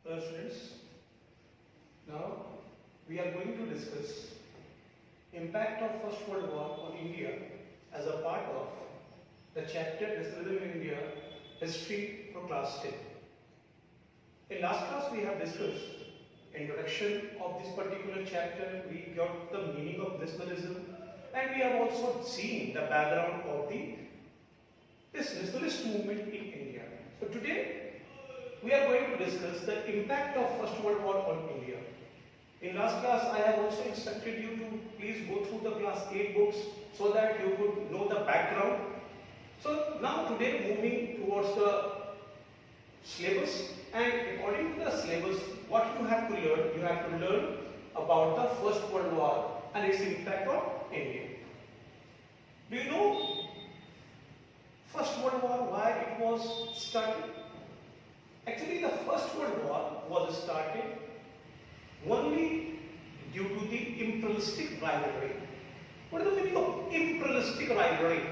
Hello students, now we are going to discuss impact of First World War on India as a part of the chapter Nationalism in India, History for class 10. In last class we have discussed introduction of this particular chapter, we got the meaning of nationalism, and we have also seen the background of this nationalist movement in India. So today we are going to discuss the impact of First World War on India. In last class, I have also instructed you to please go through the class 8 books so that you could know the background. So now today moving towards the syllabus, and according to the syllabus, what you have to learn about the First World War and its impact on India. Do you know First World War, why it was started? Actually, the First World War was started only due to the imperialistic rivalry. What is the meaning of imperialistic rivalry?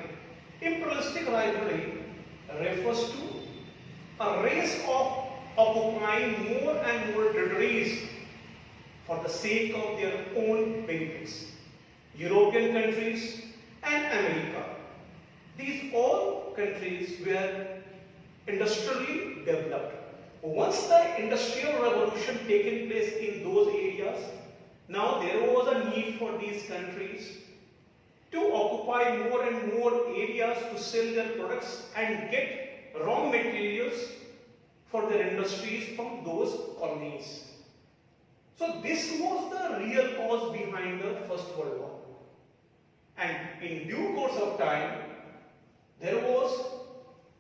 Imperialistic rivalry refers to a race of occupying more and more territories for the sake of their own benefits. European countries and America. These all countries were industrially developed. Once the industrial revolution taken place in those areas, now there was a need for these countries to occupy more and more areas to sell their products and get raw materials for their industries from those colonies. So this was the real cause behind the First World War. And in due course of time, there was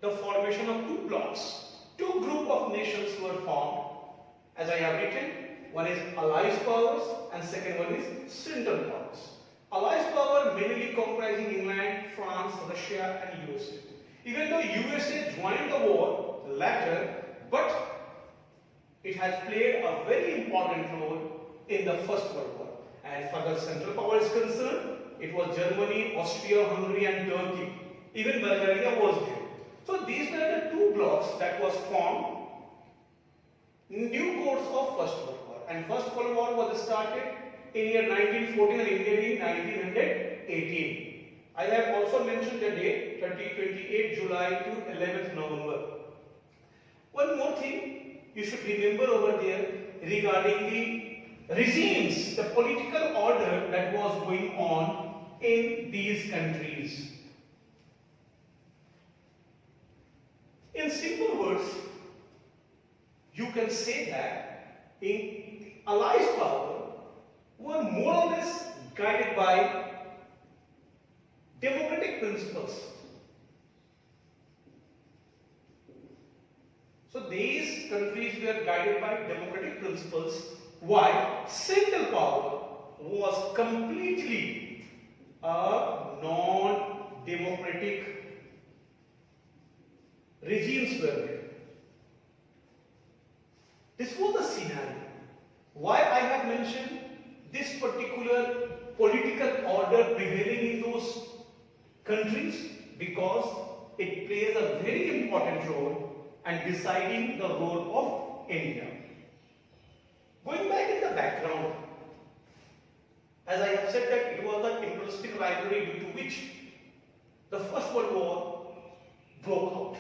the formation of two blocks. Two groups of nations were formed, as I have written. One is Allied powers and second one is Central powers. Allied power mainly comprising England, France, Russia and USA. Even though USA joined the war later, but it has played a very important role in the First World War. And for the Central power is concerned, it was Germany, Austria, Hungary and Turkey. Even Bulgaria was there. So these were the two blocks that was formed in due course of First World War. And First World War was started in year 1914 and ended in 1918. I have also mentioned the date 28 July to 11th November. One more thing you should remember over there regarding the regimes, the political order that was going on in these countries. In simple words, you can say that in Allied power were more or less guided by democratic principles. So these countries were guided by democratic principles, while Central power was completely a non-democratic regimes were there. This was the scenario. Why I have mentioned this particular political order prevailing in those countries? Because it plays a very important role and deciding the role of India. Going back in the background, as I have said that it was the imperialistic rivalry due to which the First World War broke out.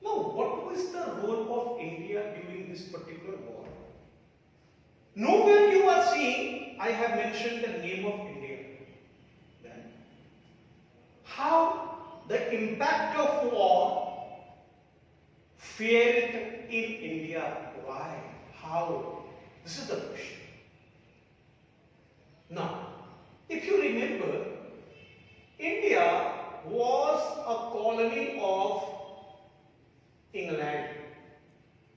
Now, what was the role of India during this particular war? Nowhere you are seeing I have mentioned the name of India. Then, how the impact of war fared in India? Why? How? This is the question. Now, if you remember, India was a colony of England.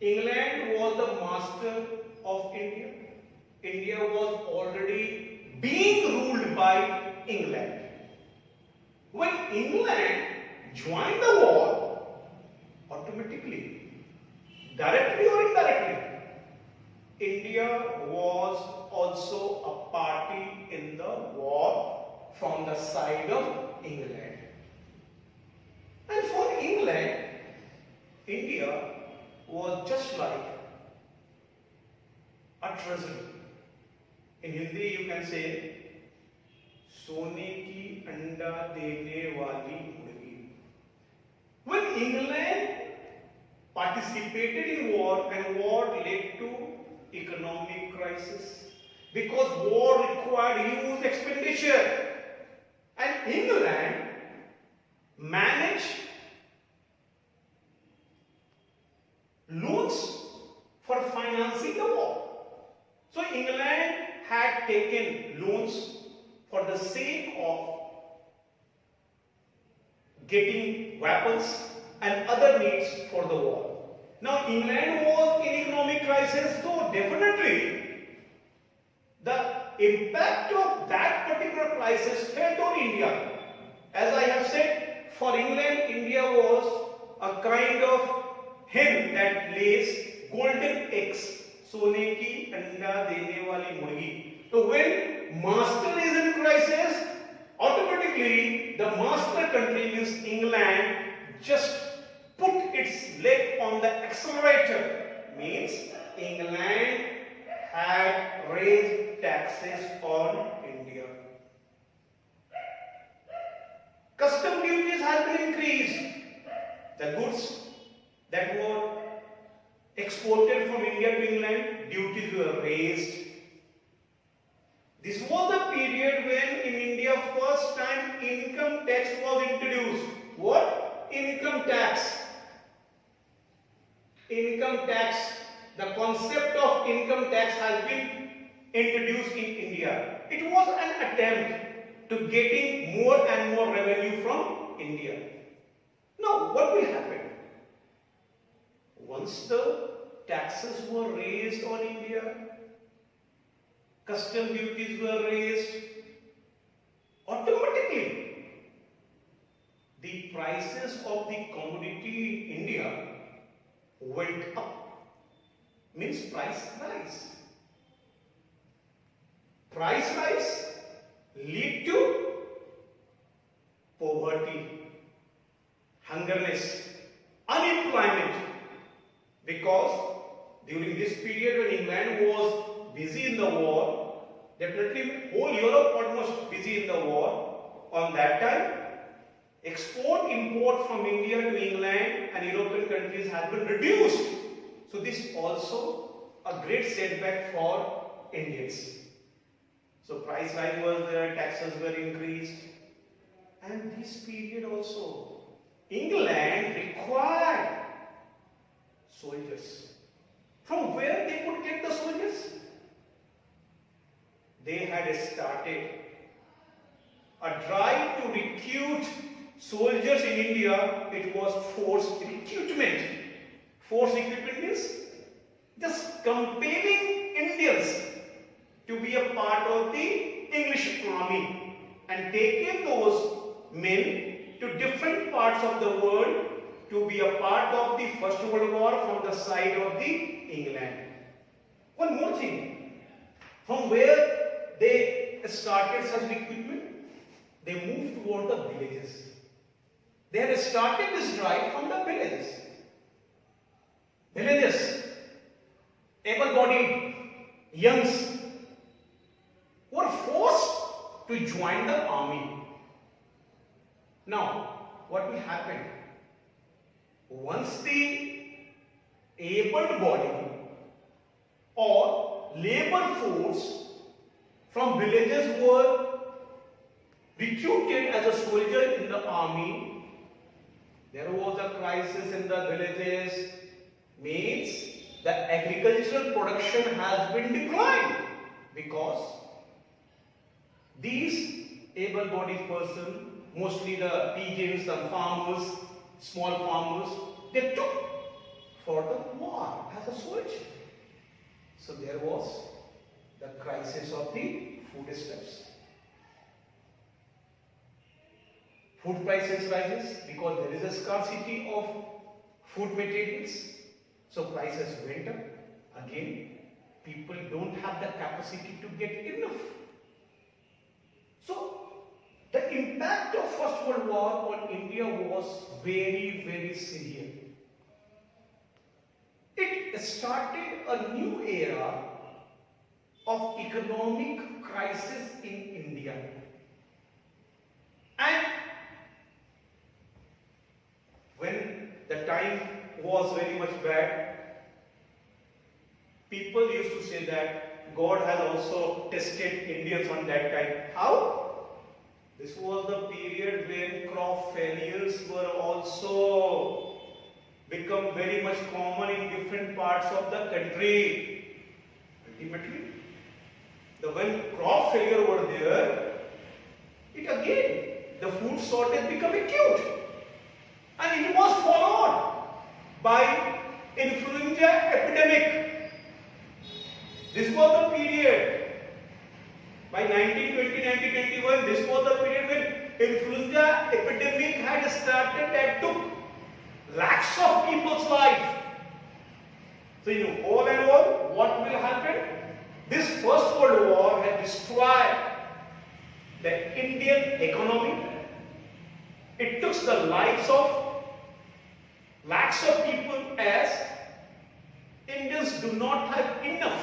England was the master of India. India was already being ruled by England. When England joined the war, automatically, directly or indirectly, India was also a party in the war from the side of England. And for England, India was just like treasury. In Hindi you can say सोने की अंडा देने वाली मुर्गी. When England participated in war and war led to economic crisis because war required huge expenditure and England managed loans for financing the war. So England had taken loans for the sake of getting weapons and other needs for the war. Now England was in economic crisis, so definitely the impact of that particular crisis fell on India. As I have said, for England, India was a kind of hen that lays golden eggs. सोने की अंडा देने वाली मुर्गी. So when master is in crisis, automatically the master country means England just put its leg on the accelerator. Means England had raised taxes on India. Custom duties had been increased. The goods that were exported from India to England, duties were raised. This was the period when in India first time income tax was introduced. What? Income tax. Income tax. The concept of income tax has been introduced in India. It was an attempt to getting more and more revenue from India. Now what will happen? Once the taxes were raised on India, custom duties were raised, automatically the prices of the commodity in India went up. Means price rise. Price rise lead to poverty, hungerness, unemployment, because during this period when England was busy in the war, definitely whole Europe almost busy in the war, on that time export import from India to England and European countries has been reduced. So this also a great setback for Indians. So price rise was there, taxes were increased, and this period also England required soldiers. From where they could get the soldiers? They had started a drive to recruit soldiers in India. It was forced recruitment. Forced recruitment means just compelling Indians to be a part of the English army and taking those men to different parts of the world to be a part of the First World War from the side of the England. One more thing, from where they started such recruitment, they moved toward the villages. They had started this drive from the villages. Villages, able-bodied youngs were forced to join the army. Now, what will happen? Once the able-bodied or labor force from villages were recruited as a soldier in the army, there was a crisis in the villages. Means the agricultural production has been declined because these able-bodied persons, mostly the peasants, the farmers, small farmers, they took for the war as a soldier. So there was the crisis of the foodstuffs. Food prices rises because there is a scarcity of food materials. So prices went up. Again, people don't have the capacity to get enough. So the impact of First World War on India was very, very severe. It started a new era of economic crisis in India. And when the time was very much bad, people used to say that God has also tested Indians on that time. How? This was the period when crop failures were also become very much common in different parts of the country. Ultimately, when crop failure were there, the food shortage became acute, and it was followed by influenza epidemic. This was the period by 1920, 1921. This was the period when influenza epidemic had started that took lakhs of people's life. So all in all, what will happen? This First World War had destroyed the Indian economy. It took the lives of lakhs of people, as Indians do not have enough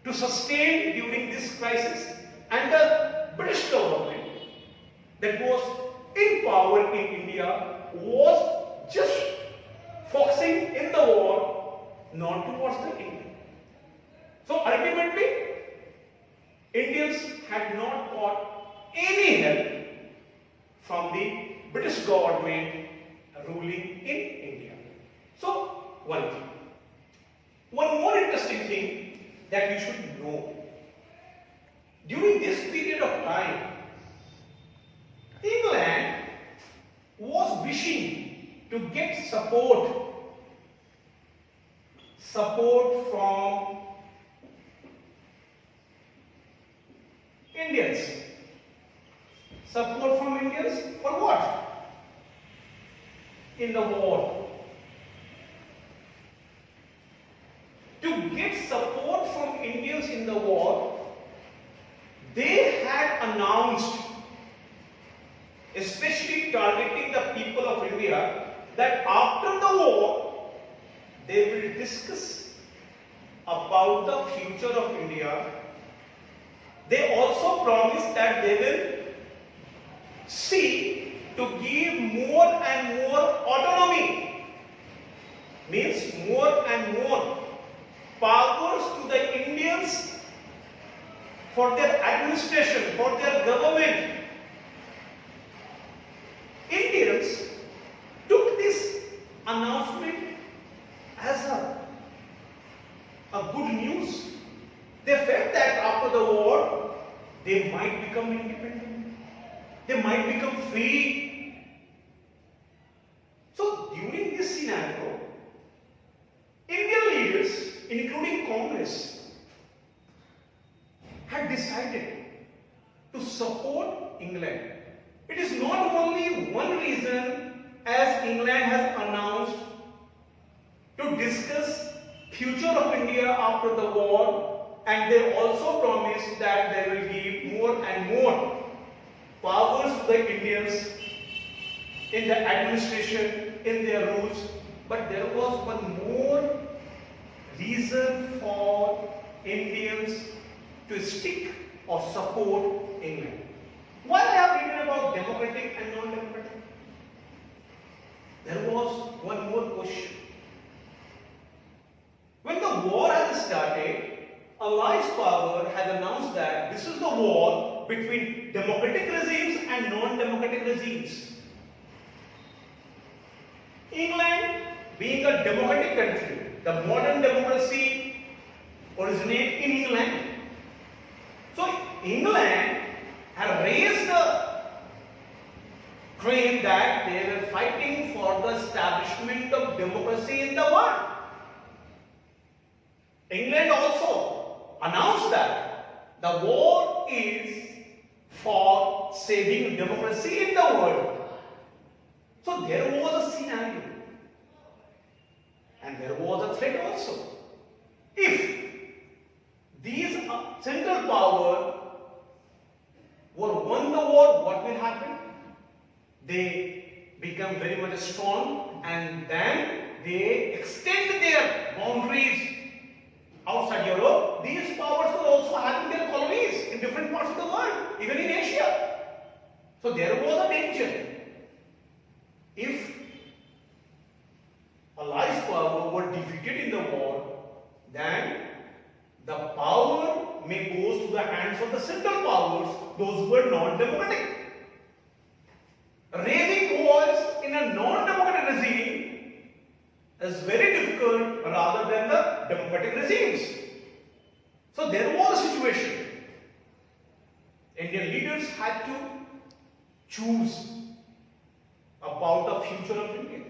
to sustain during this crisis, and the British government that was in power in India was just focusing in the war, not towards the India. So ultimately, Indians had not got any help from the British government ruling in India. So one thing. One more interesting thing that you should know. During this period of time, England was wishing to get support from Indians. Support from Indians for what? In the war. To get support from Indians in the war, they had announced, especially targeting the people of India, that after the war, they will discuss about the future of India. They also promised that they will see to give more and more autonomy, means more and more powers to the Indians for their administration, for their government. Indians took this announcement as a good news. They felt that after the war, they might become independent. They might become free. So during this scenario, Indian leaders, including Congress, had decided to support England. It is not only one reason, as England has announced, to discuss future of India after the war, and they also promised that they will give more and more powers to the Indians in the administration, in their rules. But there was one more reason for Indians to stick or support England. Why I have written about democratic and non-democratic? There was one more question. When the war has started, Allies power has announced that this is the war between democratic regimes and non-democratic regimes. England, being a democratic country, the modern democracy originated in England. So England had raised the claim that they were fighting for the establishment of democracy in the world. England also announced that the war is for saving democracy in the world. So there was a scenario, and there was a threat also. If these central power were won the war, what will happen? They become very much strong, and then they extend their boundaries outside Europe. These powers So there was a danger. If Allies power were defeated in the war, then the power may go to the hands of the Central Powers, those who were non-democratic. Raising voice in a non-democratic regime is very difficult rather than the democratic regimes. So there was a situation. Indian leaders had to choose about the future of India.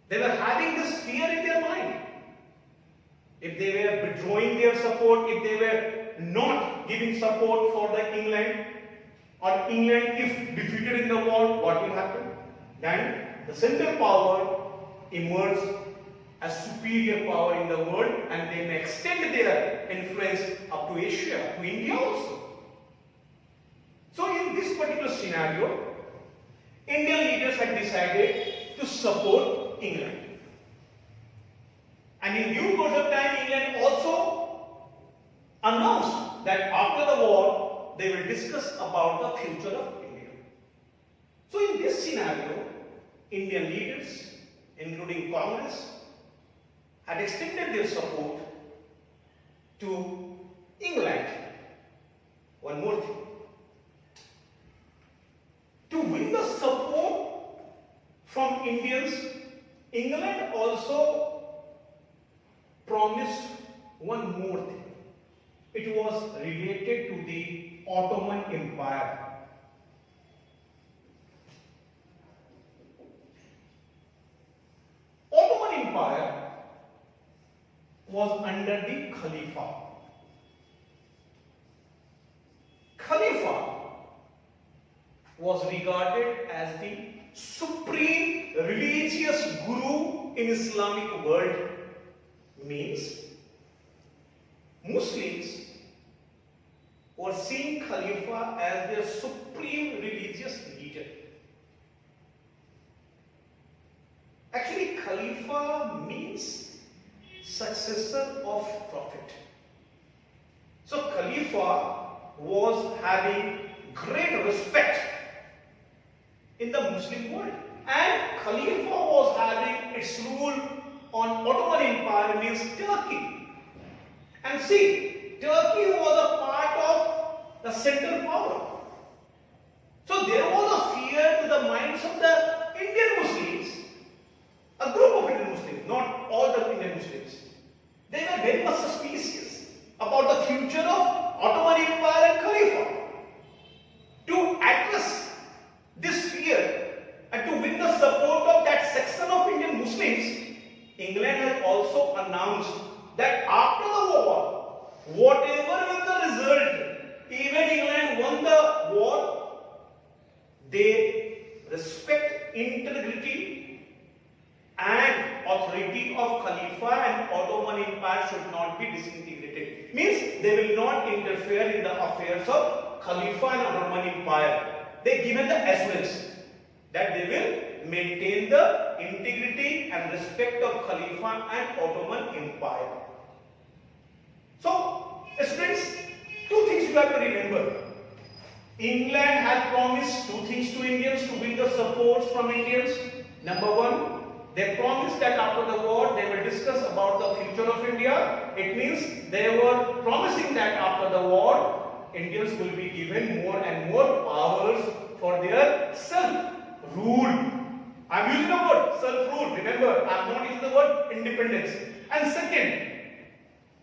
They were having this fear in their mind. If they were withdrawing their support, if they were not giving support for the England, or England if defeated in the war, what will happen? Then the Central Power emerges as superior power in the world, and they may extend their influence up to Asia, to India also. So in this particular scenario, Indian leaders had decided to support England. And in due course of time, England also announced that after the war, they will discuss about the future of India. So in this scenario, Indian leaders, including Congress, had extended their support to England. One more thing. To win the support from Indians, England also promised one more thing. It was related to the Ottoman Empire. Ottoman Empire was under the Khalifa. Khalifa was regarded as the supreme religious guru in Islamic world. Means Muslims were seeing Khalifa as their supreme religious leader. Actually, Khalifa means successor of Prophet. So Khalifa was having great respect in the Muslim world, and Khalifa was having its rule on Ottoman Empire, means Turkey. And see, Turkey was a part of the Central Power. So there was a fear to the minds of the Indian Muslims, a group of Indian Muslims, not all the Indian Muslims. They were very much suspicious about the future of Ottoman Empire and Khalifa. To address this fear and to win the support of that section of Indian Muslims, England has also announced that after the war, whatever will the result, even England won the war, they respect integrity and authority of Khalifa, and Ottoman Empire should not be disintegrated. Means they will not interfere in the affairs of Khalifa and Ottoman Empire. They given the assurance that they will maintain the integrity and respect of Khalifa and Ottoman Empire. So, students, two things you have to remember. England has promised two things to Indians to win the support from Indians. Number one, they promised that after the war they will discuss about the future of India. It means they were promising that after the war, Indians will be given more and more powers for their self-rule. I am using the word self-rule. Remember, I am not using the word independence. And second,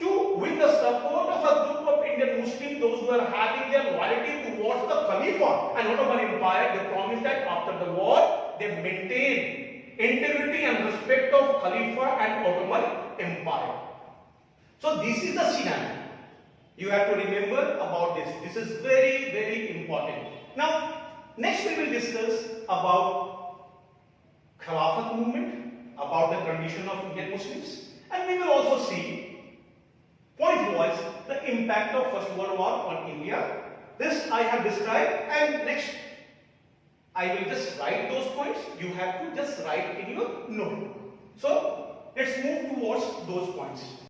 to win the support of a group of Indian Muslims, those who are having their loyalty towards the Khalifa and Ottoman Empire, they promised that after the war, they maintain integrity and respect of Khalifa and Ottoman Empire. So this is the scenario. You have to remember about this. This is very, very important. Now, next we will discuss about Khilafat movement, about the condition of Indian Muslims, and we will also see point-wise the impact of First World War on India. This I have described, and next I will just write those points. You have to just write in your note. So let's move towards those points.